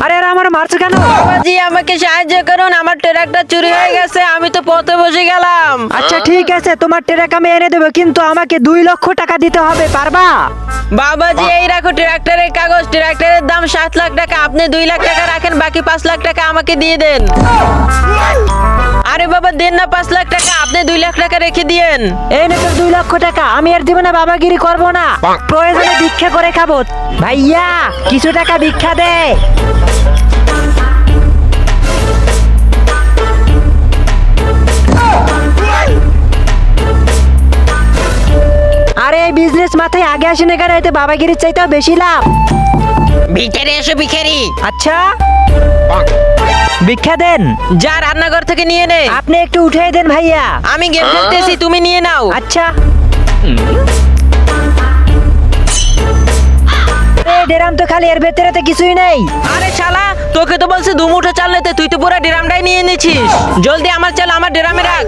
আরে আরে আমার মারছো কেন? বাবাজি আমাকে সাহায্য করুন, আমার ট্রাকটা চুরি হয়ে গেছে, আমি তো পথে বসে গেলাম। আচ্ছা ঠিক আছে, তোমার ট্রাক আমি এনে দেবো, কিন্তু আমাকে 2 লক্ষ টাকা দিতে হবে, পারবা? বাবাজি এই রাখো ট্রাক্টরের কাগজ, ট্রাক্টরের দাম 7 লাখ টাকা, আপনি 2 লাখ টাকা রাখেন, বাকি 5 লাখ টাকা আমাকে দিয়ে দেন। আরে বাবা দেন না 5 লাখ টাকা, আপনি 2 লাখ টাকা রেখে দিয়েন। এই নে তোর 2 লক্ষ টাকা, আমি আর দিব না, বাবাগিরি করবো না, প্রয়োজনে ভিক্ষা করে খাবো। ভাইয়া কিছু টাকা ভিক্ষা দে। আরে এই বিজনেস মাথায় আগে আসে না কেন? এতে বাবাগিরির চাইতেও বেশি লাভ। ভিখারি এসো ভিখারি। আচ্ছা ভিক্ষা দেন। যা রান্নাঘর থেকে নিয়ে নে। আপনি একটু উঠিয়ে দেন ভাইয়া। আমি গেম খেলতেছি, তুমি নিয়ে নাও। আচ্ছা ডেরাম তো খালি, এর ভেতরে তো কিছুই নেই। আরে শালা তোকে তো বলছি 2 মুঠো চাল নিতে, তুই তো পুরো ড্রামটাই নিয়ে নিছিস। জলদি আমার চাল আমার ড্রামে রাখ।